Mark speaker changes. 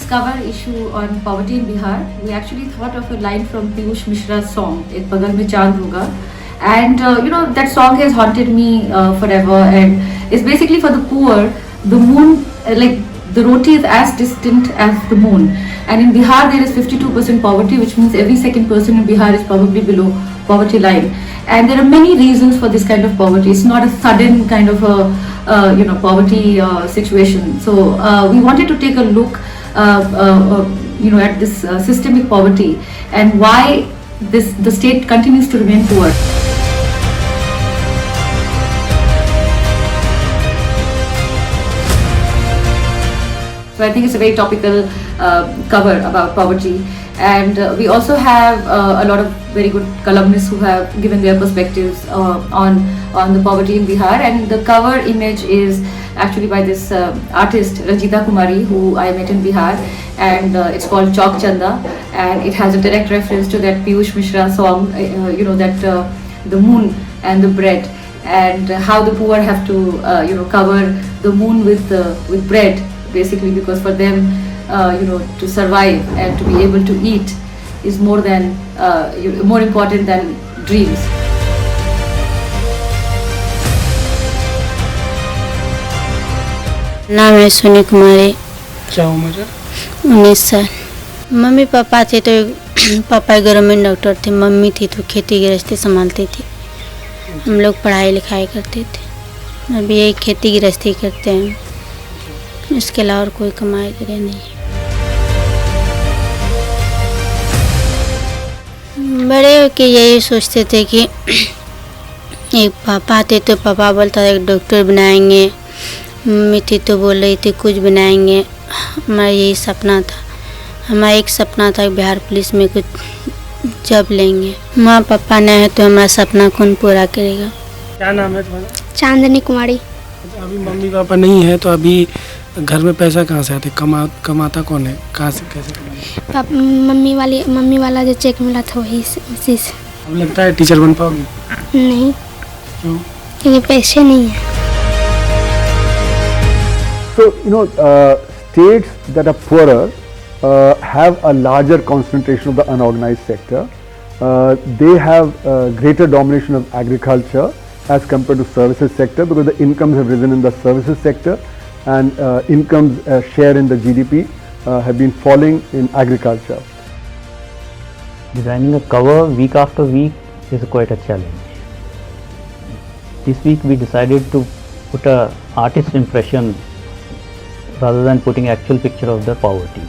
Speaker 1: cover issue on poverty in Bihar, we actually thought of a line from Piyush Mishra's song, "Ek Bagal Mein Chand Hoga," and that song has haunted me forever. And it's basically for the poor. The moon, like the roti, is as distant as the moon. And in Bihar, there is 52% poverty, which means every second person in Bihar is probably below poverty line. And there are many reasons for this kind of poverty. It's not a sudden kind of a poverty situation. So we wanted to take a look at this systemic poverty and why the state continues to remain poor. So I think it's a very topical cover about poverty, and we also have a lot of very good columnists who have given their perspectives on the poverty in Bihar. And the cover image is actually by this artist Rajita Kumari, who I met in Bihar, and it's called Chowk Chanda, and it has a direct reference to that Piyush Mishra song, the moon and the bread, and how the poor have to cover the moon with bread, basically, because for them to survive and to be able to eat is more important than dreams.
Speaker 2: नाम है सोनी कुमारी।
Speaker 3: क्या उम्र है?
Speaker 2: 19 साल। Mummy papa थे तो पापा government doctor थे, मम्मी थी तो खेती गृहस्थी संभालती थी। हम लोग पढ़ाई लिखाई करते थे। अभी यही खेती गृहस्थी करते हैं, इसके अलावा और कोई कमाई करे नहीं। बड़े होके यही सोचते थे कि एक पापा थे तो पापा बोलता था एक डॉक्टर बनाएंगे, मम्मी थी तो बोल रही थी कुछ बनाएंगे। हमारा यही सपना था। हमारा एक सपना था बिहार पुलिस में कुछ जॉब लेंगे। माँ पापा नहीं है तो हमारा सपना कौन पूरा करेगा।
Speaker 3: क्या नाम है तुम्हारा?
Speaker 4: चांदनी कुमारी।
Speaker 3: अभी मम्मी पापा नहीं है तो अभी घर में पैसा कहाँ से आते? कमाता कौन है? कहाँ से कैसे कमाते?
Speaker 4: मम्मी वाला जो चेक मिला था वही उसी से।
Speaker 3: अब लगता है टीचर बन पाओगे?
Speaker 4: नहीं,
Speaker 3: क्यों?
Speaker 4: क्योंकि पैसे नहीं है।
Speaker 5: So states that are poorer have a larger concentration of the unorganized sector. They have greater domination of agriculture as compared to services sector, because the incomes have risen in the services sector, and incomes share in the GDP have been falling in agriculture.
Speaker 6: Designing a cover week after week is quite a challenge. This week we decided to put a artist impression rather than putting actual picture of the poverty.